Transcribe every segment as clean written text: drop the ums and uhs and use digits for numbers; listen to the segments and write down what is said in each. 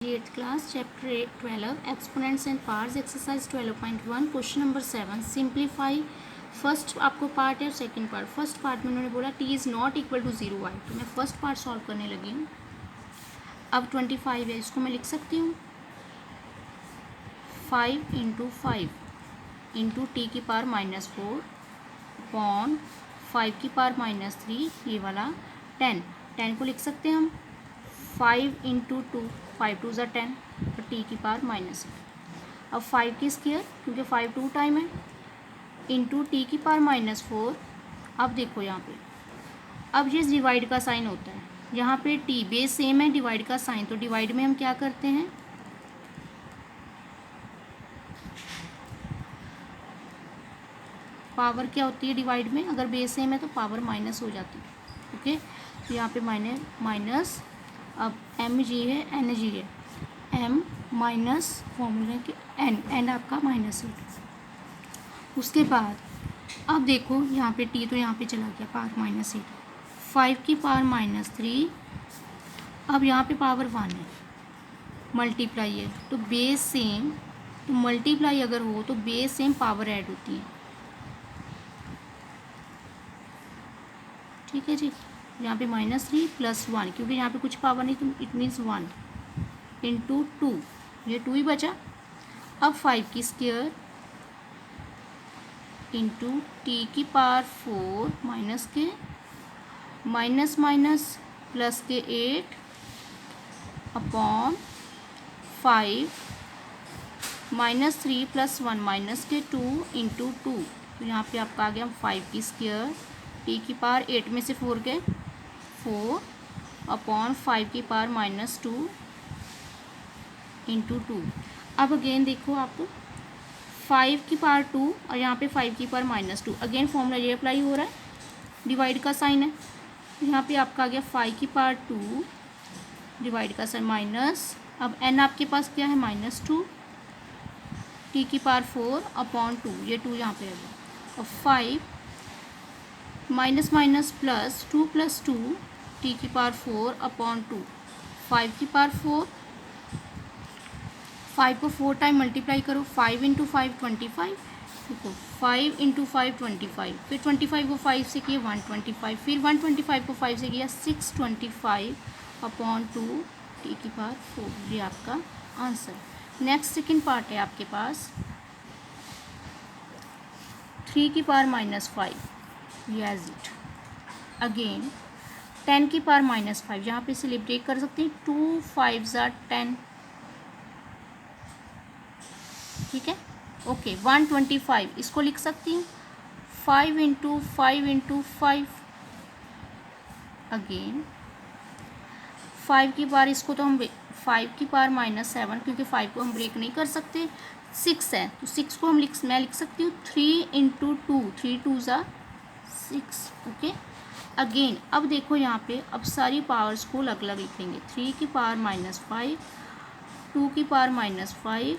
8th class chapter 12 exponents and parts exercise 12.1 question number 7 simplify. First आपको part है और second part. First part में उन्होंने बोला t is not equal to 0 y, तो मैं फर्स्ट पार्ट सॉल्व करने लगी हूँ। अब 25 है, इसको मैं लिख सकती हूँ 5 इंटू 5 इंटू टी की पावर -4 अपॉन 5 की पावर -3, ये वाला 10 को लिख सकते हैं हम 5 इंटू 2, 5 2 ज़ा 10 और टी की पावर -8। अब 5 की स्क्वायर, क्योंकि 5 2 टाइम है, इंटू टी की पावर -4। अब देखो यहाँ पे, अब ये डिवाइड का साइन होता है, यहाँ पे टी बेस सेम है, डिवाइड का साइन, तो डिवाइड में हम क्या करते हैं, पावर क्या होती है डिवाइड में, अगर बेस सेम है तो पावर माइनस हो जाती है। ओके, तो यहाँ पे माइनस, अब एम जी है, एन जी है, एम माइनस फॉर्मूला कि एन आपका -8। उसके बाद अब देखो यहाँ पे टी तो यहाँ पे चला गया, पावर -8, 5 की पावर -3। अब यहाँ पे पावर 1 है, मल्टीप्लाई है, तो बेस सेम, तो मल्टीप्लाई अगर हो तो बेस सेम पावर ऐड होती है। ठीक है जी, यहाँ पे -3 + 1, क्योंकि यहाँ पे कुछ पावर नहीं, तो इट मीन्स 1 इंटू 2, ये 2 ही बचा। अब 5 की स्क्वायर इंटू टी की पावर 4 माइनस के माइनस प्लस के 8 अपॉन 5 -3 + 1 के 2 इंटू 2, तो यहाँ पे आपका आ गया 5 की स्क्वायर टी की पावर 8 में से 4 गए 4 अपॉन 5 की पावर -2 इंटू 2। अब अगेन देखो आप, 5 की पावर 2 और यहाँ पे 5 की पावर -2, अगेन फॉर्मूला ये अप्लाई हो रहा है, डिवाइड का साइन है, यहाँ पे आपका आ गया 5 की पावर 2 डिवाइड का साइन माइनस, अब n आपके पास क्या है -2, टी की पावर 4 अपॉन 2, ये 2 यहाँ पे आ गया, और 5 माइनस प्लस 2 + 2 टी की पावर 4 अपॉन 2, 5 की पावर 4, 5 को 4 टाइम मल्टीप्लाई करो, 5 इंटू 5 25, देखो 5 इंटू 5 25, फिर 25 को 5 से किया 125, फिर 125 को 5 से किया 625 अपॉन 2 टी की पावर 4, ये आपका आंसर। नेक्स्ट सेकंड पार्ट है आपके पास 3 की पावर -5, ये एज इट, अगेन 10 की पावर -5, यहाँ पे सेलिब्रेट कर सकते हैं, 2 5 ज़ा 10, ठीक है। ओके, 125 इसको लिख सकती हूँ 5 इंटू 5 इंटू 5, अगेन 5 की पावर, इसको तो हम 5 की पावर -7, क्योंकि 5 को हम ब्रेक नहीं कर सकते, 6 है तो 6 को मैं लिख सकती हूँ 3 इंटू 2, 3 2 ज़ा 6। ओके, अगेन अब देखो यहाँ पे, अब सारी पावर्स को अलग अलग लिखेंगे, 3 की पावर -5, 2 की पावर -5,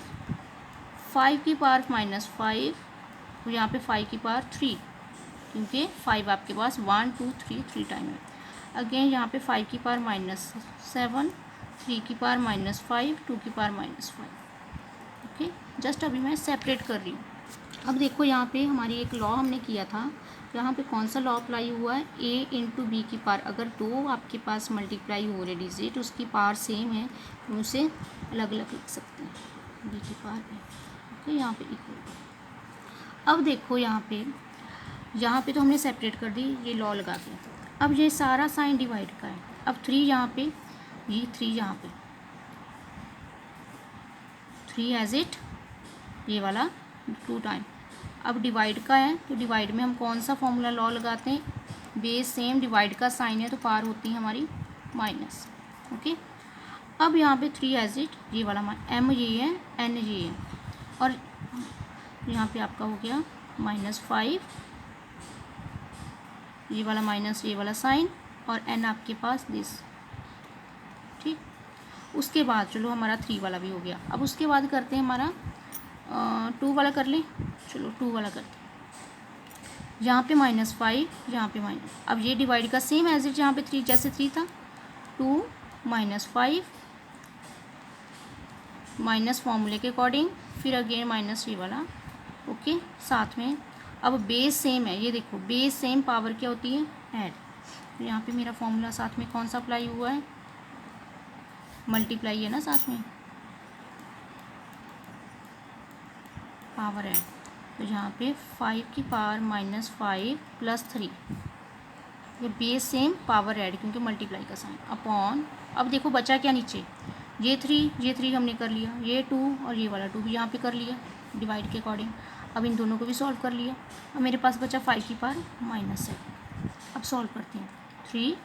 5 की पावर -5, और यहाँ पे 5 की पावर 3, क्योंकि 5 आपके पास 1 2 3 टाइम है। अगेन यहाँ पे 5 की पावर -7, 3 की पावर -5, 2 की पावर -5। ओके, जस्ट अभी मैं सेपरेट कर रही हूँ। अब देखो यहाँ पे हमारी एक लॉ हमने किया था, यहाँ पे कौन सा लॉ अप्लाई हुआ है, a इंटू बी की पावर, अगर दो आपके पास मल्टीप्लाई हो रहे डिजिट, उसकी पावर सेम है तो उसे अलग अलग लिख सकते हैं, b की पावर है। ओके, यहाँ पे इक्वल। अब देखो यहाँ पे तो हमने सेपरेट कर दी, ये लॉ लगा के, अब ये सारा साइन डिवाइड का है, अब 3 यहाँ पे, ये 3 यहाँ पे, 3 एज इट, ये वाला 2 टाइम। अब डिवाइड का है, तो डिवाइड में हम कौन सा फॉर्मूला लॉ लगाते हैं, बेस सेम, डिवाइड का साइन है तो पावर होती है हमारी माइनस। ओके, अब यहाँ पे 3 एज इट, ये वाला एम ये है, एन ये है, और यहाँ पे आपका हो गया -5, ये वाला माइनस, ये वाला साइन, और एन आपके पास दिस। ठीक, उसके बाद चलो हमारा 3 वाला भी हो गया। अब उसके बाद करते हैं हमारा 2 वाला कर लें, चलो 2 वाला करते हैं, यहाँ पे -5, यहाँ पे माइनस, अब ये डिवाइड का सेम एज इट, यहाँ पे 3 जैसे 3 था, 2 -5 माइनस फॉर्मूले के अकॉर्डिंग, फिर अगेन माइनस ये वाला, ओके साथ में। अब बेस सेम है, ये देखो बेस सेम, पावर क्या होती है, ऐड। तो यहाँ पे मेरा फॉर्मूला साथ में कौन सा अप्लाई हुआ है, मल्टीप्लाई है ना साथ में, पावर ऐड। तो यहाँ पे 5 की पावर माइनस 5 प्लस 3, ये बेस सेम पावर ऐड क्योंकि मल्टीप्लाई का साइन, अपॉन। अब देखो बचा क्या नीचे, ये 3 हमने कर लिया, ये 2 और ये वाला 2 भी यहाँ पे कर लिया डिवाइड के अकॉर्डिंग। अब इन दोनों को भी सॉल्व कर लिया। अब मेरे पास बचा 5 की पावर माइनस 7। अब सॉल्व करते हैं, 3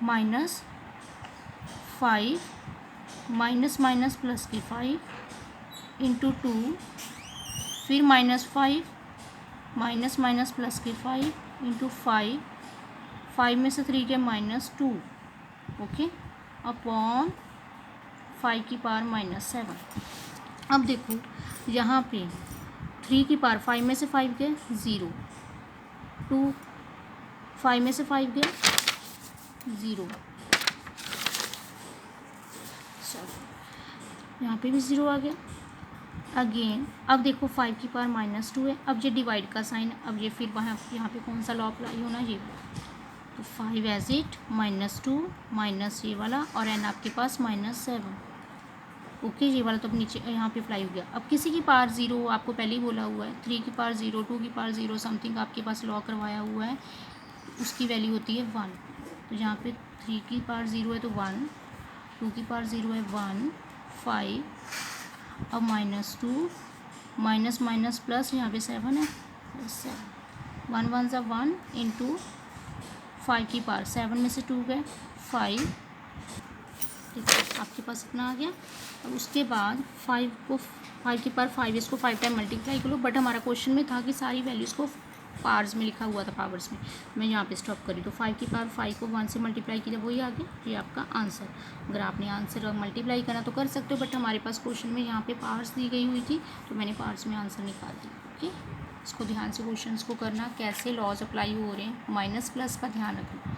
माइनस 5 माइनस माइनस प्लस के 5 इंटू 2, फिर माइनस 5 माइनस माइनस प्लस के 5 इंटू 5 में से 3 के माइनस 2, ओके, अपॉन 5 की पावर माइनस 7। अब देखो यहाँ पे 3 की पावर 5 में से 5 गए 0, 2 5 में से 5 गए 0, सॉरी यहाँ पे भी 0 आ गया अगेन। अब देखो 5 की पावर माइनस 2 है, अब ये डिवाइड का साइन है, अब ये फिर वहाँ यहाँ पे कौन सा लॉ अप्लाई होना, ये। तो 5 एज इट माइनस 2 माइनस ये वाला और एन आपके पास माइनस 7, ओके। ये वाला तो अब नीचे यहाँ पे अप्लाई हो गया। अब किसी की पावर 0 आपको पहले ही बोला हुआ है, 3 की पावर 0, 2 की पावर 0 समथिंग आपके पास लॉ करवाया हुआ है, उसकी वैल्यू होती है 1। तो यहाँ पे 3 की पावर 0 है तो 1, 2 की पावर 0 है 1, 5, अब माइनस 2 माइनस माइनस प्लस यहाँ पे 7 है, 7, 1 1 सा 1 इंटू 5 की पावर 7 में से 2 गए 5, ठीक है आपके पास इतना आ गया। अब उसके बाद 5 की पावर 5 इसको 5 टाइम मल्टीप्लाई कर लो, बट हमारा क्वेश्चन में था कि सारी वैल्यूज़ को पावर्स में लिखा हुआ था, पावर्स में, मैं यहाँ पे स्टॉप करी। तो 5 की पावर 5 को 1 से मल्टीप्लाई किया, वही आ गया, ये आपका आंसर। अगर आपने आंसर मल्टीप्लाई करना तो कर सकते हो, बट हमारे पास क्वेश्चन में यहाँ पे पावर्स दी गई हुई थी तो मैंने पावर्स में आंसर निकाल दिया, ओके। इसको ध्यान से क्वेश्चन को करना, कैसे लॉज अप्लाई हो रहे हैं, माइनस प्लस का ध्यान रखना।